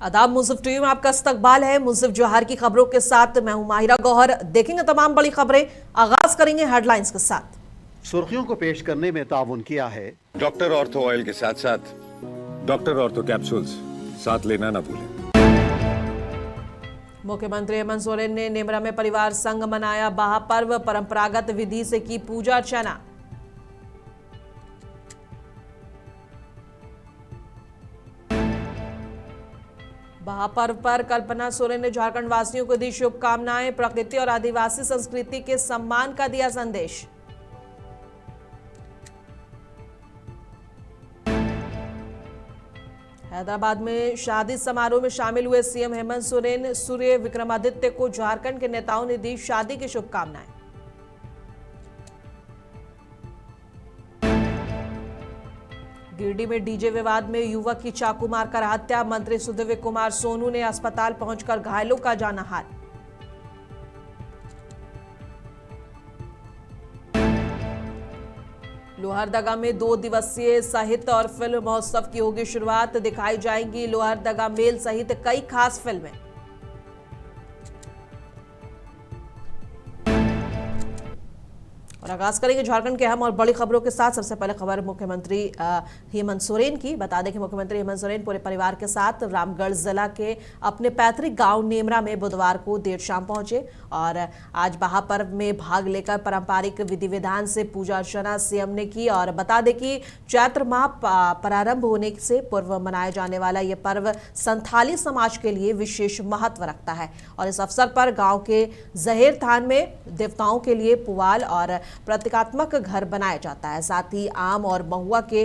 आदाब, मुंसिफ टीवी में आपका इस्तकबाल है। मुंसिफ जोहर की खबरों के साथ मैं हूं माहिरा गौहर। देखेंगे तमाम बड़ी खबरें। आगाज करेंगे हेडलाइंस के साथ। सुर्खियों को पेश करने में ताउन किया है डॉक्टर ऑर्थो ऑयल के साथ साथ डॉक्टर ऑर्थो कैप्सूल्स साथ लेना ना भूलें। मुख्यमंत्री हेमंत सोरेन ने नेमरा में परिवार संग मनाया महापर्व। परंपरागत विधि से की पूजा अर्चना। महापर्व पर कल्पना सोरेन ने झारखंड वासियों को दी शुभकामनाएं। प्रकृति और आदिवासी संस्कृति के सम्मान का दिया संदेश। हैदराबाद में शादी समारोह में शामिल हुए सीएम हेमंत सोरेन। सूर्य विक्रमादित्य को झारखंड के नेताओं ने दी शादी की शुभकामनाएं। गिरिडीह में डीजे विवाद में युवक की चाकू मारकर हत्या। मंत्री सुदीव्य कुमार सोनू ने अस्पताल पहुंचकर घायलों का जाना हाल। लोहरदगा में 2 दिवसीय साहित्य और फिल्म महोत्सव की होगी शुरुआत। दिखाई जाएंगी लोहरदगा मेल सहित कई खास फिल्में। और आगाज करेंगे झारखंड के अहम और बड़ी खबरों के साथ। सबसे पहले खबर मुख्यमंत्री हेमंत सोरेन की। बता दें कि मुख्यमंत्री हेमंत सोरेन पूरे परिवार के साथ रामगढ़ जिला के अपने पैतृक गांव नेमरा में बुधवार को देर शाम पहुंचे और आज महापर्व में भाग लेकर पारंपरिक विधि विधान से पूजा अर्चना सीएम ने की। और बता दें कि चैत्र माह प्रारंभ होने से पूर्व मनाया जाने वाला यह पर्व संथाली समाज के लिए विशेष महत्व रखता है और इस अवसर पर गांव के जहेर थान में देवताओं के लिए पुवाल और प्रतीकात्मक घर बनाया जाता है। साथ ही आम और महुआ के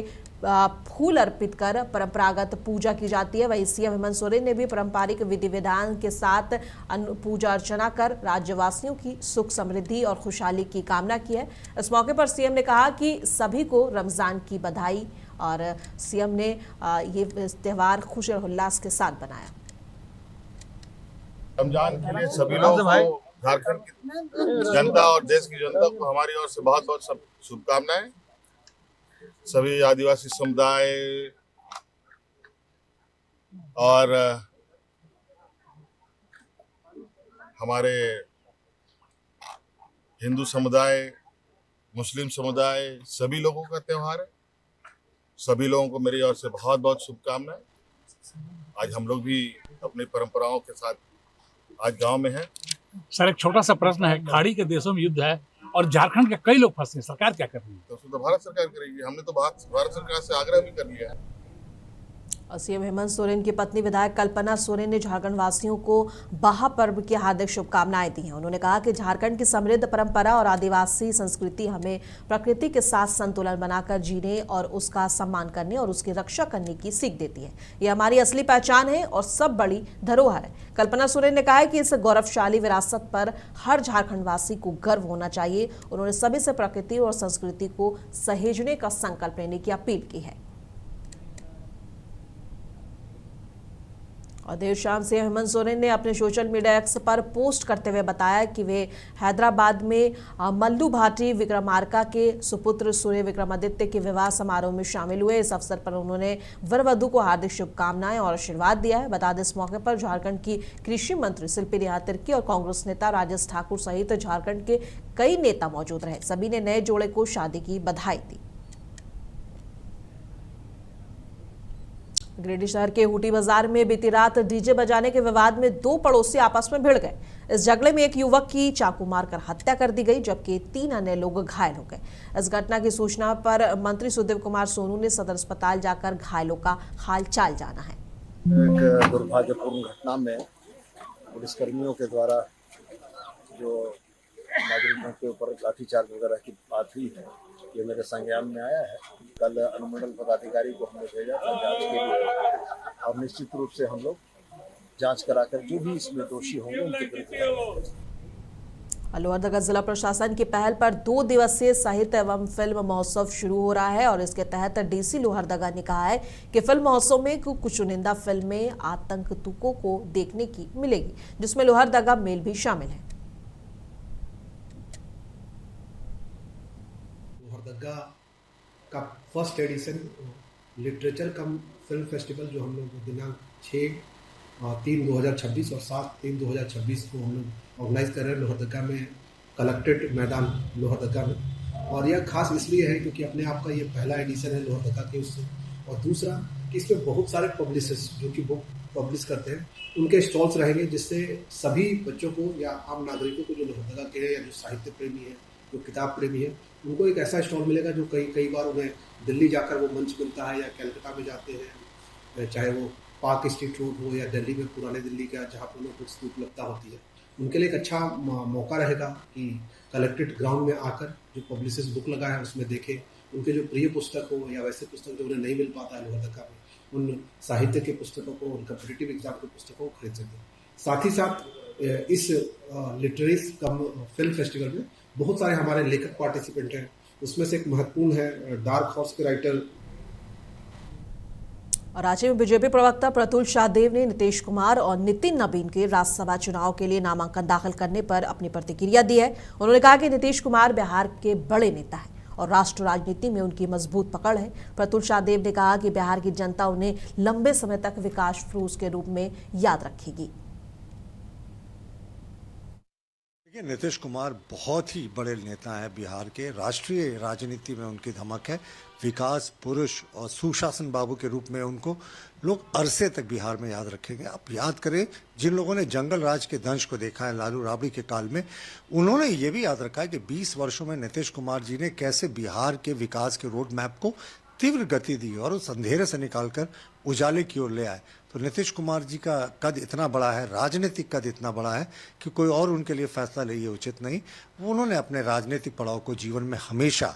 फूल अर्पित कर परंपरागत पूजा की जाती है। वहीं सीएम हेमंत सोरेन ने भी पारंपरिक विधि विधान के साथ पूजा अर्चना कर राज्यवासियों की सुख समृद्धि और खुशहाली की कामना की है। इस मौके पर सीएम ने कहा कि सभी को रमजान की बधाई और सीएम ने ये त्योहार खुशी और उल्लास के साथ बनाया। रमजान के लिए सभी लोगों को, झारखंड की जनता और देश की जनता को हमारी ओर से बहुत बहुत शुभकामनाएं। सभी आदिवासी समुदाय और हमारे हिंदू समुदाय, मुस्लिम समुदाय, सभी लोगों का त्योहार है। सभी लोगों को मेरी ओर से बहुत बहुत शुभकामनाएं। आज हम लोग भी अपनी परंपराओं के साथ आज गांव में हैं। सर, एक छोटा सा प्रश्न है। खाड़ी के देशों में युद्ध है और झारखंड के कई लोग फंसे हैं, सरकार क्या कर रही है? तो उसको तो भारत सरकार करेगी। हमने तो भारत सरकार से आग्रह भी कर लिया है। सीएम हेमंत सोरेन की पत्नी विधायक कल्पना सोरेन ने झारखंड वासियों को महापर्व की हार्दिक शुभकामनाएं दी हैं। उन्होंने कहा कि झारखंड की समृद्ध परंपरा और आदिवासी संस्कृति हमें प्रकृति के साथ संतुलन बनाकर जीने और उसका सम्मान करने और उसकी रक्षा करने की सीख देती है। ये हमारी असली पहचान है और सब बड़ी धरोहर है। कल्पना सोरेन ने कहा कि इस गौरवशाली विरासत पर हर झारखंड वासी को गर्व होना चाहिए। उन्होंने सभी से प्रकृति और संस्कृति को सहेजने का संकल्प लेने की अपील की है। और देर शाम से हेमंत सोरेन ने अपने सोशल मीडिया एक्स पर पोस्ट करते हुए बताया कि वे हैदराबाद में मल्लू भाटी विक्रमार्का के सुपुत्र सूर्य विक्रमादित्य के विवाह समारोह में शामिल हुए। इस अवसर पर उन्होंने वर वधू को हार्दिक शुभकामनाएं और आशीर्वाद दिया है। बता दें इस मौके पर झारखंड की कृषि मंत्री शिल्पी नेहा तिर्की और कांग्रेस नेता राजेश ठाकुर सहित झारखंड के कई नेता मौजूद रहे। सभी ने नए जोड़े को शादी की बधाई दी। गिरिडीह शहर के हुटी बाजार में बीती रात डीजे बजाने के विवाद में 2 पड़ोसी आपस में भिड़ गए। इस झगड़े में एक युवक की चाकू मारकर हत्या कर दी गई जबकि 3 अन्य लोग घायल हो गए। इस घटना की सूचना पर मंत्री सुदीव्य कुमार सोनू ने सदर अस्पताल जाकर घायलों का हाल चाल जाना है। एक दुर्भाग्यपूर्ण घटना में पुलिसकर्मियों के द्वारा जो नागरिकों के ऊपर लाठीचार्ज वगैरह की बात हुई है, ये मेरे संज्ञान में आया है। कल अनुमंडल पदाधिकारी को हमने भेजा था जांच के लिए और निश्चित रूप से हम लोग जांच कराकर जो भी इसमें दोषी होंगे उनके विरुद्ध। लोहरदगा जिला प्रशासन की पहल पर 2 दिवसीय साहित्य एवं फिल्म महोत्सव शुरू हो रहा है और इसके तहत डीसी लोहरदगा ने कहा है कि फिल्म महोत्सव में कुछ चुनिंदा फिल्में आतंकतुकों को देखने की मिलेगी, जिसमें लोहरदगा मेल भी शामिल है। लोहरदगा का फर्स्ट एडिशन लिटरेचर कम फिल्म फेस्टिवल जो हम लोग दिनांक 6 3/2026 और 7/3/2026 को हम लोग ऑर्गेनाइज कर रहे हैं लोहरदगा में, कलेक्ट्रेट मैदान लोहरदगा में। और यह खास इसलिए है क्योंकि अपने आप का ये पहला एडिशन है लोहरदगा के उससे, और दूसरा कि इसमें बहुत सारे पब्लिशर्स जो कि बुक पब्लिश करते हैं उनके स्टॉल्स रहेंगे, जिससे सभी बच्चों को या आम नागरिकों को जो लोहरदगा के हैं या जो साहित्य प्रेमी है, जो किताब प्रेमी है, उनको एक ऐसा स्टॉल मिलेगा जो कई बार उन्हें दिल्ली जाकर वो मंच मिलता है या कलकत्ता में जाते हैं, चाहे वो पार्क स्ट्रीट रोड हो या दिल्ली में पुराने दिल्ली का जहाँ पर उन्हें बुक्स की उपलब्धता होती है, उनके लिए एक अच्छा मौका रहेगा कि कलेक्ट्रेट ग्राउंड में आकर जो पब्लिशर्स बुक लगा है उसमें देखें, उनके जो प्रिय पुस्तक हो या वैसे पुस्तक जो उन्हें नहीं मिल पाता है लोहरदगा में, उन साहित्य के पुस्तकों को, उन कॉम्पिटिटिव एग्जाम के पुस्तकों को खरीद सकते हैं। साथ ही साथ इस लिटरेरी कम फिल्म फेस्टिवल में बहुत सारे हमारे लेखक पार्टिसिपेंट हैं। उसमें से एक महत्वपूर्ण है डार्क हॉर्स के राइटर। और राज्य में बीजेपी प्रवक्ता प्रतुल शाहदेव ने नीतीश कुमार और नितिन नबीन के राज्यसभा चुनाव के लिए नामांकन दाखिल करने पर अपनी प्रतिक्रिया दी है। उन्होंने कहा कि नीतीश कुमार बिहार के बड़े नेता हैं और राष्ट्र राजनीति में उनकी मजबूत पकड़ है। प्रतुल शाहदेव ने कहा कि बिहार की जनता उन्हें लंबे समय तक विकास फुरूज के रूप में याद रखेगी। देखिए, नीतीश कुमार बहुत ही बड़े नेता हैं बिहार के, राष्ट्रीय राजनीति में उनकी धमक है। विकास पुरुष और सुशासन बाबू के रूप में उनको लोग अरसे तक बिहार में याद रखेंगे। आप याद करें, जिन लोगों ने जंगल राज के दंश को देखा है लालू राबड़ी के काल में, उन्होंने ये भी याद रखा है कि 20 वर्षों में नीतीश कुमार जी ने कैसे बिहार के विकास के रोड मैप को तीव्र गति दी और उस अंधेरे से निकालकर उजाले की ओर ले आए। तो नीतीश कुमार जी का कद इतना बड़ा है, राजनीतिक कद इतना बड़ा है कि कोई और उनके लिए फैसला ले ये उचित नहीं। उन्होंने अपने राजनीतिक पड़ाव को जीवन में हमेशा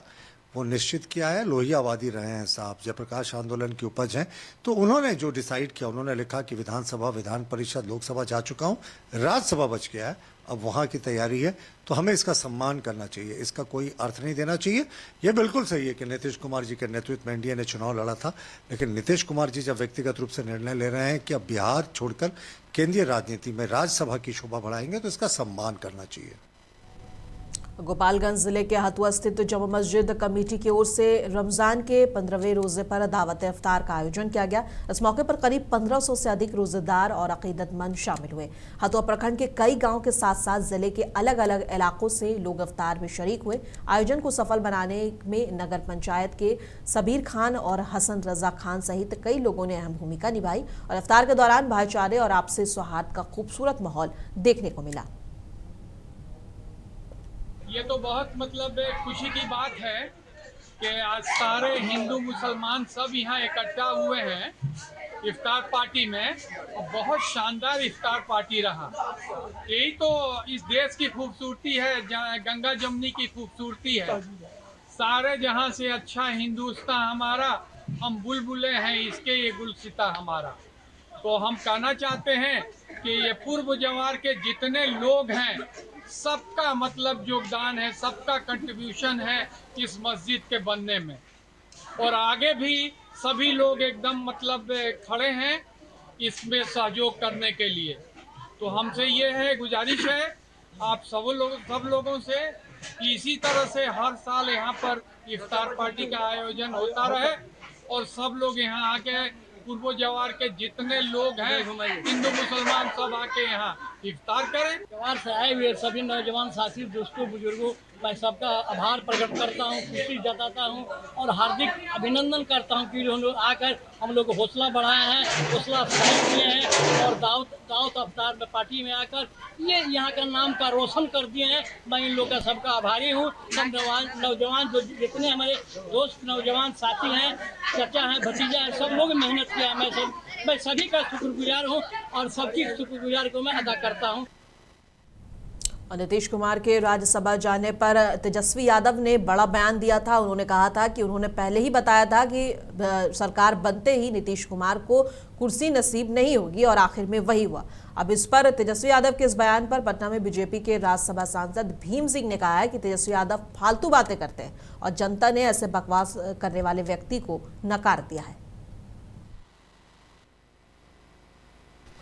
वो निश्चित किया है। लोहियावादी रहे हैं साहब, जयप्रकाश आंदोलन की उपज हैं। तो उन्होंने जो डिसाइड किया, उन्होंने लिखा कि विधानसभा, विधान परिषद, लोकसभा जा चुका हूँ, राज्यसभा बच गया है, अब वहाँ की तैयारी है। तो हमें इसका सम्मान करना चाहिए, इसका कोई अर्थ नहीं देना चाहिए। यह बिल्कुल सही है कि नीतीश कुमार जी के नेतृत्व में एनडीए ने चुनाव लड़ा था, लेकिन नीतीश कुमार जी जब व्यक्तिगत रूप से निर्णय ले रहे हैं कि अब बिहार छोड़कर केंद्रीय राजनीति में राज्यसभा की शोभा बढ़ाएंगे, तो इसका सम्मान करना चाहिए। गोपालगंज जिले के हथुआ स्थित जमा मस्जिद कमेटी की ओर से रमजान के 15वें रोजे पर दावत इफ्तार का आयोजन किया गया। इस मौके पर करीब 1500 से अधिक रोजेदार और अकीदतमंद शामिल हुए। हथुआ प्रखंड के कई गांव के साथ साथ जिले के अलग अलग इलाकों से लोग इफ्तार में शरीक हुए। आयोजन को सफल बनाने में नगर पंचायत के सबीर खान और हसन रजा खान सहित कई लोगों ने अहम भूमिका निभाई और इफ्तार के दौरान भाईचारे और आपसी सौहार्द का खूबसूरत माहौल देखने को मिला। ये तो बहुत खुशी की बात है कि आज सारे हिंदू मुसलमान सब यहाँ इकट्ठा हुए हैं इफ्तार पार्टी में, और बहुत शानदार इफ्तार पार्टी रहा। यही तो इस देश की खूबसूरती है, गंगा जमुनी की खूबसूरती है। सारे जहाँ से अच्छा हिंदुस्तान हमारा, हम बुलबुले हैं इसके, ये गुलसिता हमारा। तो हम कहना चाहते हैं कि ये पूर्व जवार के जितने लोग हैं, सबका योगदान है, सबका कंट्रीब्यूशन है इस मस्जिद के बनने में, और आगे भी सभी लोग एकदम खड़े हैं इसमें सहयोग करने के लिए। तो हमसे ये है, गुजारिश है आप सब लोगों से कि इसी तरह से हर साल यहाँ पर इफ्तार पार्टी का आयोजन होता रहे और सब लोग यहाँ आके, पूर्व जवार के जितने लोग हैं हिंदू मुसलमान, सब आके यहाँ इफ्तार करें। जवार से आए हुए सभी नौजवान साथी, दोस्तों, बुजुर्गों, मैं सबका आभार प्रकट करता हूँ, खुशी जताता हूँ और हार्दिक अभिनंदन करता हूँ कि लोग आकर हम लोग को हौसला बढ़ाए हैं, हौसला अफजाई किए हैं और दावत अफ्तार में पार्टी में आकर ये यहाँ का नाम का रोशन कर दिए हैं। मैं इन लोग का सबका आभारी हूँ। सब नौजवान जो जितने हमारे दोस्त नौजवान साथी हैं, चचा हैं, भतीजा हैं, सब लोग मेहनत किया। मैं सभी का शुक्रगुजार हूँ और सबकी शुक्रगुजार को मैं अदा करता हूँ। और नीतीश कुमार के राज्यसभा जाने पर तेजस्वी यादव ने बड़ा बयान दिया था। उन्होंने कहा था कि उन्होंने पहले ही बताया था कि सरकार बनते ही नीतीश कुमार को कुर्सी नसीब नहीं होगी और आखिर में वही हुआ। अब इस पर तेजस्वी यादव के इस बयान पर पटना में बीजेपी के राज्यसभा सांसद भीम सिंह ने कहा है कि तेजस्वी यादव फालतू बातें करते हैं और जनता ने ऐसे बकवास करने वाले व्यक्ति को नकार दिया है।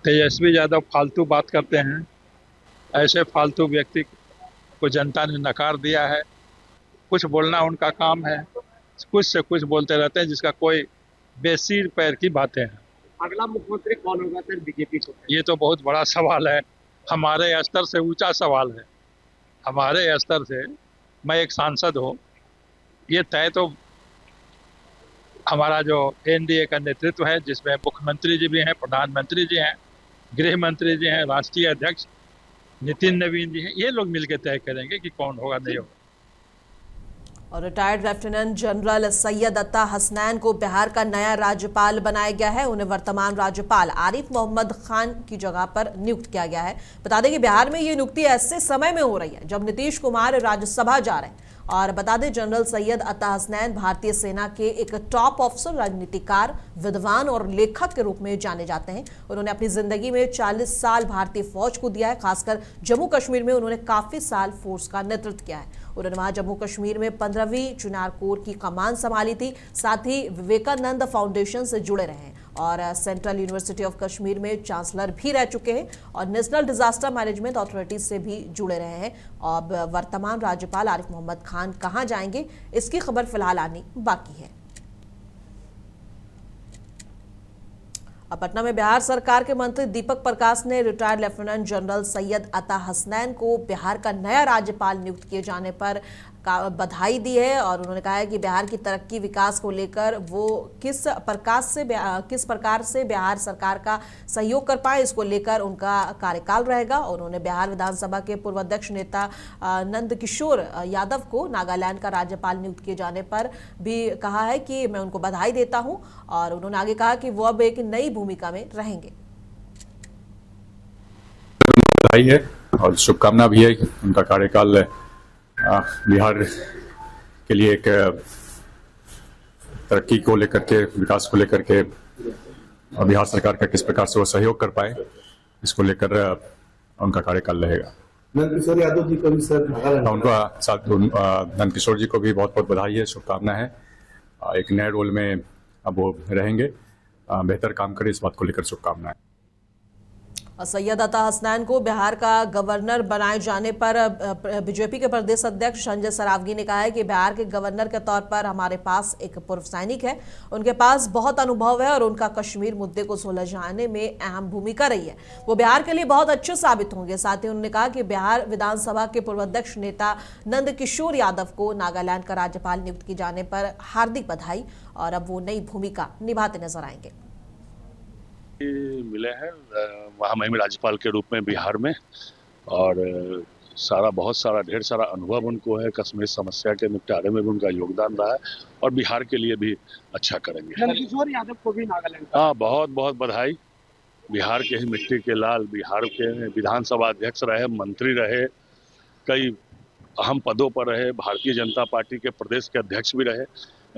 तेजस्वी यादव फालतू बात करते हैं, ऐसे फालतू व्यक्ति को जनता ने नकार दिया है। कुछ बोलना उनका काम है, कुछ से कुछ बोलते रहते हैं जिसका कोई बेसिर पैर की बातें हैं। अगला मुख्यमंत्री कौन होगा सर बीजेपी को? ये तो बहुत बड़ा सवाल है, हमारे स्तर से ऊंचा सवाल है। हमारे स्तर से, मैं एक सांसद हूँ, ये तय तो हमारा जो एनडीए का नेतृत्व है, जिसमें मुख्यमंत्री जी भी हैं, प्रधानमंत्री जी हैं, गृह मंत्री जी हैं, राष्ट्रीय अध्यक्ष नितिन नवीन जी हैं, ये लोग मिलकर तय करेंगे कि कौन होगा नहीं होगा। और रिटायर्ड लेफ्टिनेंट जनरल सैयद अता हसनैन को बिहार का नया राज्यपाल बनाया गया है। उन्हें वर्तमान राज्यपाल आरिफ मोहम्मद खान की जगह पर नियुक्त किया गया है। बता दें कि बिहार में ये नियुक्ति ऐसे समय में हो रही है जब नीतीश कुमार राज्यसभा जा रहे हैं। और बता दें, जनरल सैयद अता हसनैन भारतीय सेना के एक टॉप ऑफिसर, राजनीतिकार, विद्वान और लेखक के रूप में जाने जाते हैं। उन्होंने अपनी जिंदगी में 40 साल भारतीय फौज को दिया है। खासकर जम्मू कश्मीर में उन्होंने काफी साल फोर्स का नेतृत्व किया है। उन्होंने वहां जम्मू कश्मीर में 15वीं चिनार कोर की कमान संभाली थी। साथ ही विवेकानंद फाउंडेशन से जुड़े रहे हैं और सेंट्रल यूनिवर्सिटी ऑफ कश्मीर में चांसलर भी रह चुके हैं और नेशनल डिजास्टर मैनेजमेंट अथॉरिटी से भी जुड़े रहे हैं। अब वर्तमान राज्यपाल आरिफ मोहम्मद खान कहां जाएंगे, इसकी खबर फिलहाल आनी बाकी है। अब पटना में बिहार सरकार के मंत्री दीपक प्रकाश ने रिटायर्ड लेफ्टिनेंट जनरल सैयद अता हसनैन को बिहार का नया राज्यपाल नियुक्त किए जाने पर बधाई दी है। और उन्होंने कहा है कि बिहार की तरक्की विकास को लेकर वो किस प्रकार से बिहार सरकार का सहयोग कर पाए, इसको लेकर उनका कार्यकाल रहेगा। और उन्होंने बिहार विधानसभा के पूर्व अध्यक्ष नेता नंद किशोर यादव को नागालैंड का राज्यपाल नियुक्त किए जाने पर भी कहा है कि मैं उनको बधाई देता हूं। और उन्होंने आगे कहा कि वो अब एक नई भूमिका में रहेंगे। बधाई है और शुभकामना भी है। उनका कार्यकाल बिहार के लिए एक तरक्की को लेकर के, विकास को लेकर के और बिहार सरकार का किस प्रकार से वो सहयोग कर पाए, इसको लेकर उनका कार्यकाल रहेगा। नंद किशोर यादव जी को भी सर उनका साथ नंद किशोर जी को भी बहुत बहुत बधाई है, शुभकामना है। एक नए रोल में अब वो रहेंगे, बेहतर काम करें, इस बात को लेकर शुभकामनाएं। सैयद अता हसनैन को बिहार का गवर्नर बनाए जाने पर बीजेपी के प्रदेश अध्यक्ष संजय सरावगी ने कहा है कि बिहार के गवर्नर के तौर पर हमारे पास एक पूर्व सैनिक है, उनके पास बहुत अनुभव है और उनका कश्मीर मुद्दे को सुलझाने में अहम भूमिका रही है। वो बिहार के लिए बहुत अच्छे साबित होंगे। साथ ही उन्होंने कहा कि बिहार विधानसभा के पूर्व अध्यक्ष नेता नंद किशोर यादव को नागालैंड का राज्यपाल नियुक्त किए जाने पर हार्दिक बधाई और अब वो नई भूमिका निभाते नजर आएंगे। मिले हैं महामहिम राज्यपाल के रूप में बिहार में और बहुत सारा ढेर सारा अनुभव उनको है। कश्मीर समस्या के निपटारे में भी उनका योगदान रहा है और बिहार के लिए भी अच्छा करेंगे। किशोर यादव को भी नागालैंड, हाँ, बहुत बहुत बधाई। बिहार के ही मिट्टी के लाल, बिहार के विधानसभा अध्यक्ष रहे, मंत्री रहे, कई अहम पदों पर रहे, भारतीय जनता पार्टी के प्रदेश के अध्यक्ष भी रहे।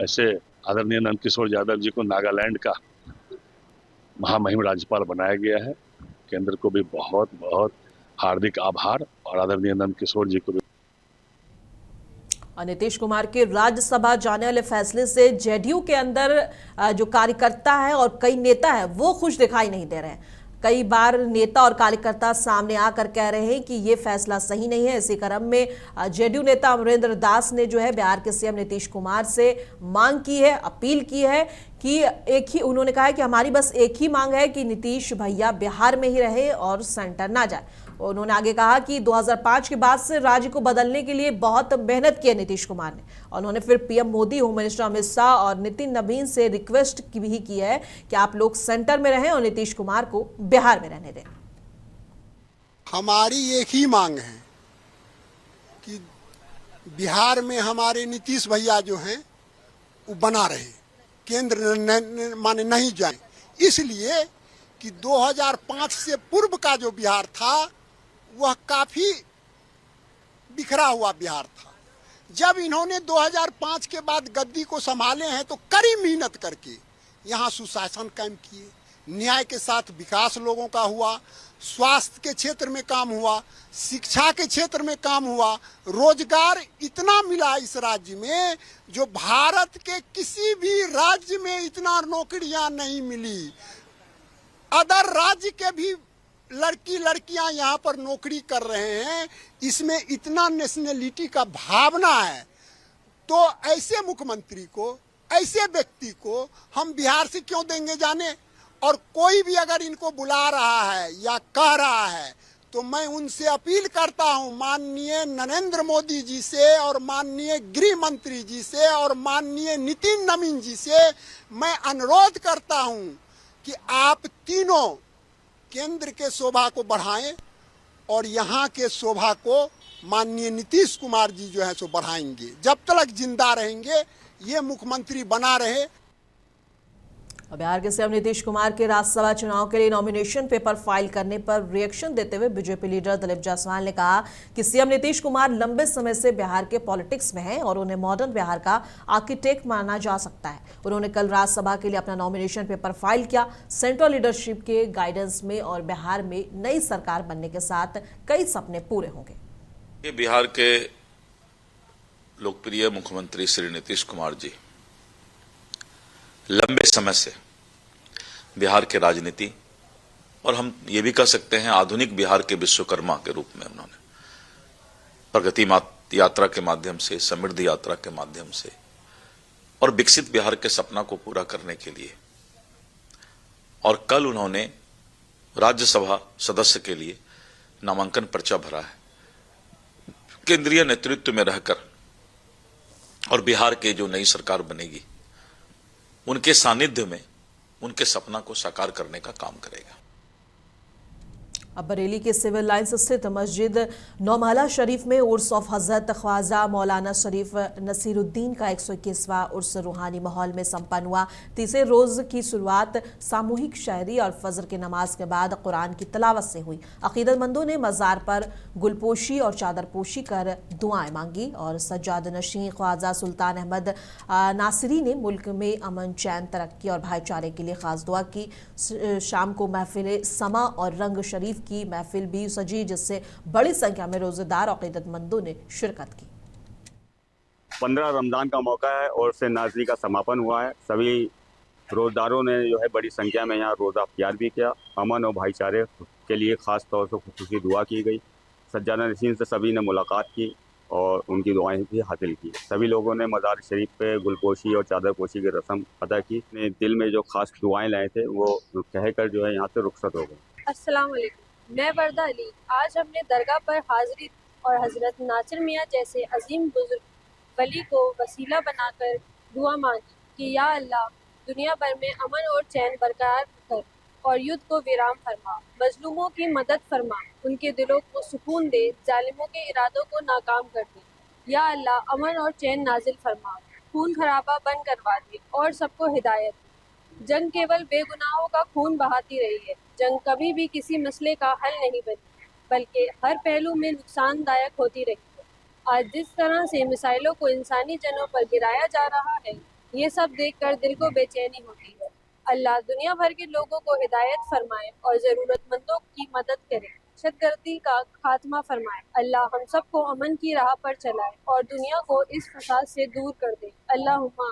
ऐसे आदरणीय नंद किशोर यादव जी को नागालैंड का महामहिम राज्यपाल बनाया गया है। केंद्र को भी बहुत बहुत हार्दिक आभार और आदरणीय नंद किशोर जी को भी। नीतीश कुमार के राज्यसभा जाने वाले फैसले से जेडीयू के अंदर जो कार्यकर्ता है और कई नेता है वो खुश दिखाई नहीं दे रहे हैं। कई बार नेता और कार्यकर्ता सामने आकर कह रहे हैं कि ये फैसला सही नहीं है। इसी क्रम में जेडीयू नेता अमरेंद्र दास ने जो है बिहार के सीएम नीतीश कुमार से मांग की है, अपील की है कि उन्होंने कहा है कि हमारी बस एक ही मांग है कि नीतीश भैया बिहार में ही रहे और सेंटर ना जाए। उन्होंने आगे कहा कि 2005 के बाद से राज्य को बदलने के लिए बहुत मेहनत की है नीतीश कुमार ने। और उन्होंने फिर PM Modi, home minister Amit Shah और नितिन नवीन से रिक्वेस्ट भी की है कि आप लोग सेंटर में रहें और नीतीश कुमार को बिहार में रहने दें। हमारी एक ही मांग है कि बिहार में हमारे नीतीश भैया जो हैं वो बना रहे, केंद्र माने नहीं जाए, इसलिए कि 2005 से पूर्व का जो बिहार था वह काफी बिखरा हुआ बिहार था। जब इन्होंने 2005 के बाद गद्दी को संभाले हैं तो कड़ी मेहनत करके यहाँ सुशासन कायम किए, न्याय के साथ विकास लोगों का हुआ, स्वास्थ्य के क्षेत्र में काम हुआ, शिक्षा के क्षेत्र में काम हुआ, रोजगार इतना मिला इस राज्य में जो भारत के किसी भी राज्य में इतना नौकरियां नहीं मिली। अदर राज्य के भी लड़कियां यहाँ पर नौकरी कर रहे हैं, इसमें इतना नेशनलिटी का भावना है। तो ऐसे मुख्यमंत्री को, ऐसे व्यक्ति को हम बिहार से क्यों देंगे जाने? और कोई भी अगर इनको बुला रहा है या कह रहा है तो मैं उनसे अपील करता हूं, माननीय नरेंद्र मोदी जी से और माननीय गृह मंत्री जी से और माननीय नितिन नवीन जी से मैं अनुरोध करता हूं कि आप तीनों केंद्र के शोभा को बढ़ाएं और यहाँ के शोभा को माननीय नीतीश कुमार जी जो है सो बढ़ाएंगे। जब तक जिंदा रहेंगे ये मुख्यमंत्री बना रहे। बिहार के सीएम नीतीश कुमार के राज्यसभा चुनाव के लिए नॉमिनेशन पेपर फाइल करने पर रिएक्शन देते हुए बीजेपी लीडर दिलीप जायसवाल ने कहा कि सीएम नीतीश कुमार लंबे समय से बिहार के पॉलिटिक्स में हैं और उन्हें मॉडर्न बिहार का आर्किटेक्ट माना जा सकता है। उन्होंने कल राज्यसभा के लिए अपना नॉमिनेशन पेपर फाइल किया। सेंट्रल लीडरशिप के गाइडेंस में और बिहार में नई सरकार बनने के साथ कई सपने पूरे होंगे। ये बिहार के लोकप्रिय मुख्यमंत्री श्री नीतीश कुमार जी लंबे समय से बिहार के राजनीति और हम ये भी कह सकते हैं आधुनिक बिहार के विश्वकर्मा के रूप में उन्होंने प्रगति यात्रा के माध्यम से, समृद्धि यात्रा के माध्यम से और विकसित बिहार के सपना को पूरा करने के लिए और कल उन्होंने राज्यसभा सदस्य के लिए नामांकन पर्चा भरा है। केंद्रीय नेतृत्व में रहकर और बिहार के जो नई सरकार बनेगी उनके सानिध्य में उनके सपना को साकार करने का काम करेगा। अब बरेली के सिविल लाइंस स्थित मस्जिद नौमहला शरीफ में उर्स ऑफ हजरत ख्वाजा मौलाना शरीफ नसीरुद्दीन का 121वां उर्स रूहानी माहौल में संपन्न हुआ। तीसरे रोज की शुरुआत सामूहिक शायरी और फजर की नमाज के बाद कुरान की तिलावत से हुई। अकीदतमंदों ने मज़ार पर गुलपोशी और चादरपोशी कर दुआएं मांगी और सज्जाद नशीं ख्वाजा सुल्तान अहमद नासिरी ने मुल्क में अमन, चैन, तरक्की और भाईचारे के लिए खास दुआ की। शाम को महफिल समा और रंग शरीफ की महफिल भी सजी, जिससे बड़ी संख्या में रोजेदार और अकीदतमंदों ने शिरकत की। 15 रमजान का मौका है और से नाज़री का समापन हुआ है। सभी रोजदारों ने जो है बड़ी संख्या में यहाँ रोज़ा अख्तियार भी किया। अमन और भाईचारे के लिए ख़ास तौर से खुसूसी दुआ की गई। सज्जादा नशीन से सभी ने मुलाकात की और उनकी दुआएं भी हासिल की। सभी लोगों ने मज़ार शरीफ पे गुलपोशी और चादरपोशी की रस्म अदा की। अपने दिल में जो खास दुआएं लाए थे वो कहकर जो है यहाँ से रुखसत हो गए। अस्सलाम वालेकुम, मैं वर्दा अली। आज हमने दरगाह पर हाजिरी और हजरत नासिर मियाँ जैसे अजीम बुजुर्ग वली को वसीला बनाकर दुआ मांगी कि या अल्लाह दुनिया भर में अमन और चैन बरकरार कर और युद्ध को विराम फरमा, मजलूमों की मदद फरमा, उनके दिलों को सुकून दे, जालिमों के इरादों को नाकाम कर दे। या अल्लाह अमन और चैन नाजिल फरमा, खून खराबा बंद करवा दे और सबको हिदायत। जंग केवल बेगुनाहों का खून बहाती रही है। जंग कभी भी किसी मसले का हल नहीं बनी, बल्कि हर पहलू में नुकसानदायक होती रही है। आज जिस तरह से मिसाइलों को इंसानी जनों पर गिराया जा रहा है, ये सब देखकर दिल को बेचैनी होती है। अल्लाह दुनिया भर के लोगों को हिदायत फरमाए और ज़रूरतमंदों की मदद करे, दहशतगर्दी का खात्मा फरमाए। अल्लाह हम सबको अमन की राह पर चलाए और दुनिया को इस फसाद से दूर कर दे। अल्लाहुम्मा।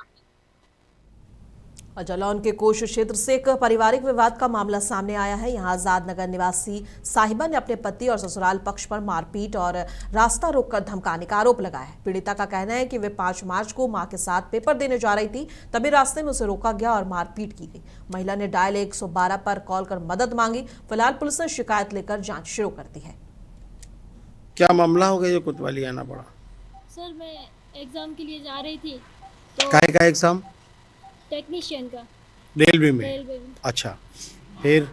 जालौन के कोश क्षेत्र से एक पारिवारिक विवाद का मामला सामने आया है। यहां आजाद नगर निवासी साहिबा ने अपने पति और ससुराल पक्ष पर मारपीट और रास्ता रोककर धमकाने का आरोप लगाया है। पीड़िता का कहना है कि वे 5 मार्च को मां के साथ पेपर देने जा रही थी, तभी रास्ते में उसे रोका गया और मारपीट की गई। महिला ने डायल 112 पर कॉल कर मदद मांगी। फिलहाल पुलिस ने शिकायत लेकर जाँच शुरू कर दी है। क्या मामला हो गया जो कोतवाली आना पड़ा? सर मैं एग्जाम के लिए जा रही थी तो काहे का एग्जाम? टेक्नीशियन का। रेलवे में? रेलवे में। अच्छा, फिर?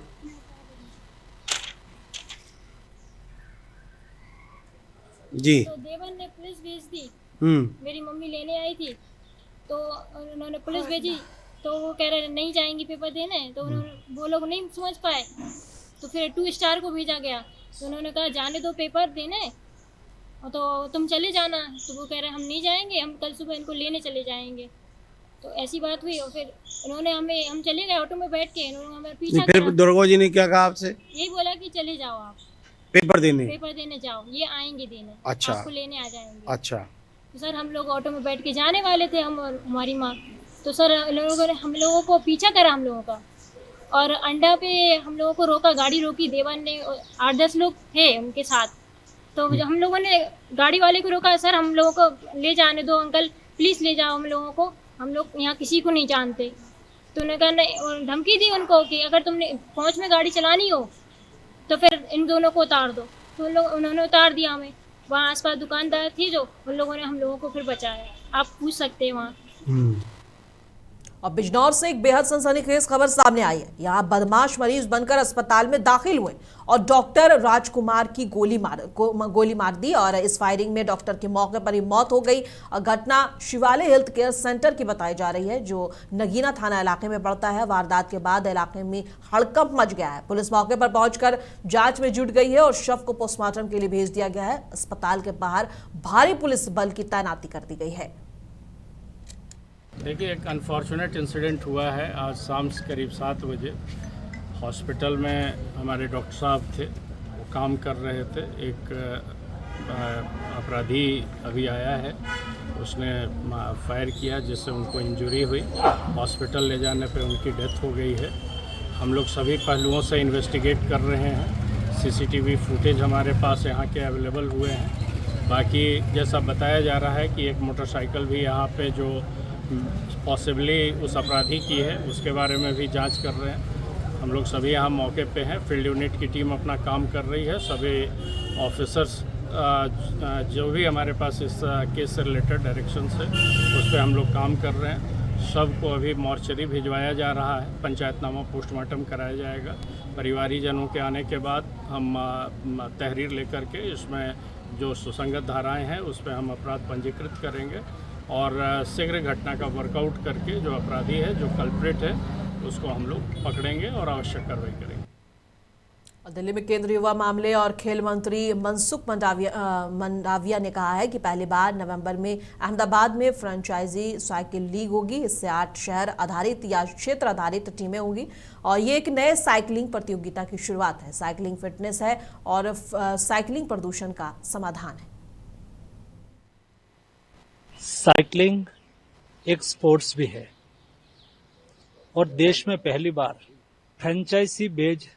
जी। तो देवन ने पुलिस भेज दी। मेरी मम्मी लेने आई थी तो उन्होंने पुलिस भेजी, तो वो कह रहे नहीं जाएंगी पेपर देने, तो उन्होंने वो लोग नहीं समझ पाए, तो फिर 2 स्टार को भेजा गया। तो उन्होंने कहा जाने दो पेपर देने, तो तुम चले जाना। तो वो कह रहे हम नहीं जाएंगे, हम कल सुबह इनको लेने चले जाएंगे। तो ऐसी बात हुई और फिर उन्होंने हम चले गए ऑटो में बैठ के। उन्होंने हमें पीछा फिर दुर्गा जी ने क्या कहा आपसे? यही बोला कि चले जाओ आप पेपर देने जाओ, ये आएंगे देने। अच्छा। आपको लेने आ जाएंगे। अच्छा। तो सर हम लोग ऑटो में बैठ के जाने वाले थे, हम और हमारी माँ। तो सर लोगों ने हम लोगों को पीछा करा, हम लोगों का, और अंडा पे हम लोगों को रोका, गाड़ी रोकी। देवन ने 8-10 लोग थे उनके साथ। तो हम लोगों ने गाड़ी वाले को रोका, सर हम लोगों को ले जाने दो अंकल, प्लीज़ ले जाओ हम लोगों को, हम लोग यहाँ किसी को नहीं जानते। तो उन्होंने कहा नहीं, और धमकी दी उनको कि अगर तुमने फौज में गाड़ी चलानी हो तो फिर इन दोनों को उतार दो। तो उन्होंने उतार दिया हमें। वहाँ आसपास दुकानदार थी जो, उन लोगों ने हम लोगों को फिर बचाया। आप पूछ सकते हैं वहाँ। और बिजनौर से एक बेहद सनसनीखेज खबर सामने आई है। यहाँ बदमाश मरीज बनकर अस्पताल में दाखिल हुए और डॉक्टर राजकुमार की गोली मार दी और इस फायरिंग में डॉक्टर की मौके पर ही मौत हो गई। घटना शिवालय हेल्थ केयर सेंटर की बताई जा रही है, जो नगीना थाना इलाके में पड़ता है। वारदात के बाद इलाके में हड़कंप मच गया है। पुलिस मौके पर पहुंचकर जांच में जुट गई है और शव को पोस्टमार्टम के लिए भेज दिया गया है। अस्पताल के बाहर भारी पुलिस बल की तैनाती कर दी गई है। देखिए, एक अनफॉर्चुनेट इंसिडेंट हुआ है आज शाम करीब 7 बजे। हॉस्पिटल में हमारे डॉक्टर साहब थे, वो काम कर रहे थे। एक अपराधी अभी आया है, उसने फायर किया जिससे उनको इंजरी हुई। हॉस्पिटल ले जाने पे उनकी डेथ हो गई है। हम लोग सभी पहलुओं से इन्वेस्टिगेट कर रहे हैं। सीसीटीवी फुटेज हमारे पास यहाँ के अवेलेबल हुए हैं। बाकी जैसा बताया जा रहा है कि एक मोटरसाइकिल भी यहाँ पे जो पॉसिबली उस अपराधी की है, उसके बारे में भी जांच कर रहे हैं। हम लोग सभी यहाँ मौके पे हैं। फील्ड यूनिट की टीम अपना काम कर रही है। सभी ऑफिसर्स जो भी हमारे पास इस केस से रिलेटेड डायरेक्शन से, उस पर हम लोग काम कर रहे हैं। सबको अभी मॉर्चरी भिजवाया जा रहा है। पंचायतनामा पोस्टमार्टम कराया जाएगा। परिवारीजनों के आने के बाद हम तहरीर लेकर के इसमें जो सुसंगत धाराएँ हैं उस पर हम अपराध पंजीकृत करेंगे और शीघ्र घटना का वर्कआउट करके जो अपराधी है, जो कल्प्रिट है, उसको हम लोग पकड़ेंगे और आवश्यक कार्रवाई करेंगे। दिल्ली में केंद्रीय युवा मामले और खेल मंत्री मनसुख मंडाविया ने कहा है कि पहली बार नवंबर में अहमदाबाद में फ्रेंचाइजी साइकिल लीग होगी। इससे 8 शहर आधारित या क्षेत्र आधारित टीमें होंगी और ये एक नए साइकिलिंग प्रतियोगिता की शुरुआत है। साइकिलिंग फिटनेस है और साइकिलिंग प्रदूषण का समाधान है। साइकिलिंग एक स्पोर्ट्स भी है और देश में पहली बार फ्रेंचाइजी बेस्ड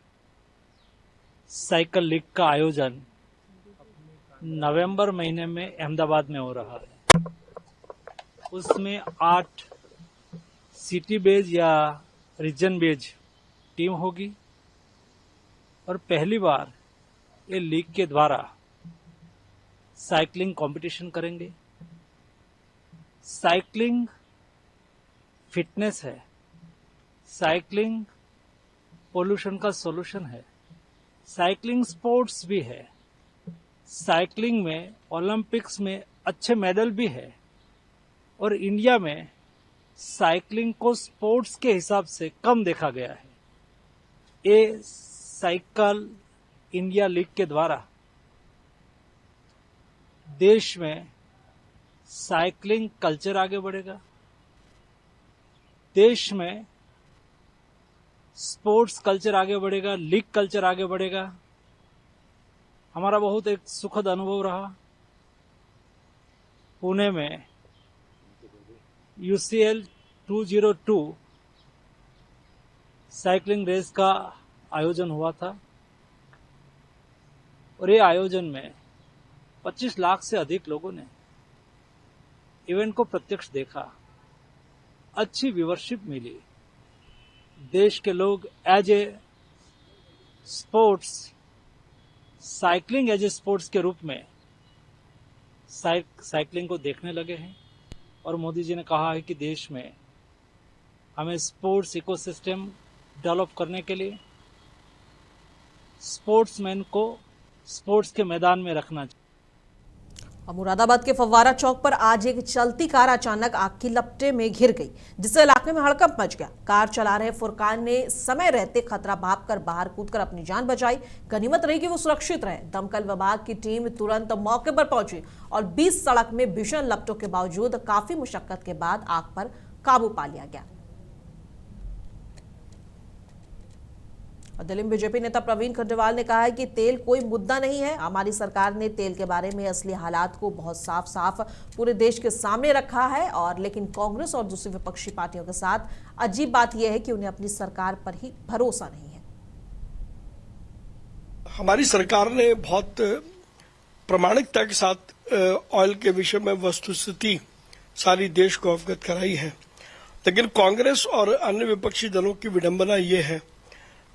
साइकिल लीग का आयोजन नवंबर महीने में अहमदाबाद में हो रहा है। उसमें 8 सिटी बेस्ड या रीजन बेस्ड टीम होगी और पहली बार ये लीग के द्वारा साइकिलिंग कंपटीशन करेंगे। साइकिलिंग फिटनेस है, साइकिलिंग पोल्यूशन का सॉल्यूशन है, साइकिलिंग स्पोर्ट्स भी है। साइकिलिंग में ओलंपिक्स में अच्छे मेडल भी है और इंडिया में साइकिलिंग को स्पोर्ट्स के हिसाब से कम देखा गया है। ये साइकिल इंडिया लीग के द्वारा देश में साइकिलिंग कल्चर आगे बढ़ेगा, देश में स्पोर्ट्स कल्चर आगे बढ़ेगा, लीग कल्चर आगे बढ़ेगा। हमारा बहुत एक सुखद अनुभव रहा। पुणे में UCL 202 साइकिलिंग रेस का आयोजन हुआ था और ये आयोजन में 25 लाख से अधिक लोगों ने इवेंट को प्रत्यक्ष देखा। अच्छी व्यूवरशिप मिली। देश के लोग as a sports, cycling as a sports के रूप में साइकिलिंग को देखने लगे हैं और मोदी जी ने कहा है कि देश में हमें स्पोर्ट्स इकोसिस्टम डेवलप करने के लिए स्पोर्ट्समैन को स्पोर्ट्स के मैदान में रखना चाहिए। मुरादाबाद के फव्वारा चौक पर आज एक चलती कार अचानक आग की लपटे में घिर गई, जिससे इलाके में हड़कंप मच गया। कार चला रहे फुरकान ने समय रहते खतरा भांपकर बाहर कूदकर अपनी जान बचाई। गनीमत रही कि वो सुरक्षित रहे। दमकल विभाग की टीम तुरंत मौके पर पहुंची और 20 सड़क में भीषण लपटों के बावजूद काफी मुशक्कत के बाद आग पर काबू पा लिया गया। दिल्ली में बीजेपी नेता प्रवीण खंडेलवाल ने कहा है कि तेल कोई मुद्दा नहीं है। हमारी सरकार ने तेल के बारे में असली हालात को बहुत साफ पूरे देश के सामने रखा है और लेकिन कांग्रेस और दूसरी विपक्षी पार्टियों के साथ अजीब बात यह है कि उन्हें अपनी सरकार पर ही भरोसा नहीं है। हमारी सरकार ने बहुत प्रामाणिकता के साथ ऑयल के विषय में वस्तुस्थिति सारी देश को अवगत कराई है लेकिन कांग्रेस और अन्य विपक्षी दलों की विडंबना ये है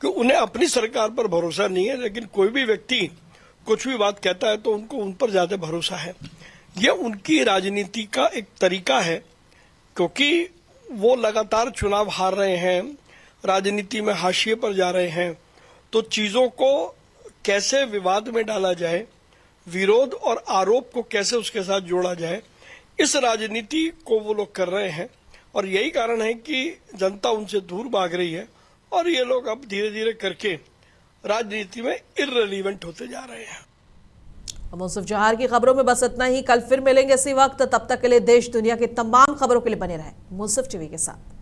कि उन्हें अपनी सरकार पर भरोसा नहीं है, लेकिन कोई भी व्यक्ति कुछ भी बात कहता है तो उनको उन पर ज्यादा भरोसा है। यह उनकी राजनीति का एक तरीका है, क्योंकि वो लगातार चुनाव हार रहे हैं, राजनीति में हाशिए पर जा रहे हैं, तो चीजों को कैसे विवाद में डाला जाए, विरोध और आरोप को कैसे उसके साथ जोड़ा जाए, इस राजनीति को वो लोग कर रहे हैं। और यही कारण है कि जनता उनसे दूर भाग रही है और ये लोग अब धीरे धीरे करके राजनीति में इररिलेवेंट होते जा रहे हैं। मुंसिफ जौहर की खबरों में बस इतना ही। कल फिर मिलेंगे इसी वक्त, तब तक के लिए देश दुनिया की तमाम खबरों के लिए बने रहें मुंसिफ टीवी के साथ।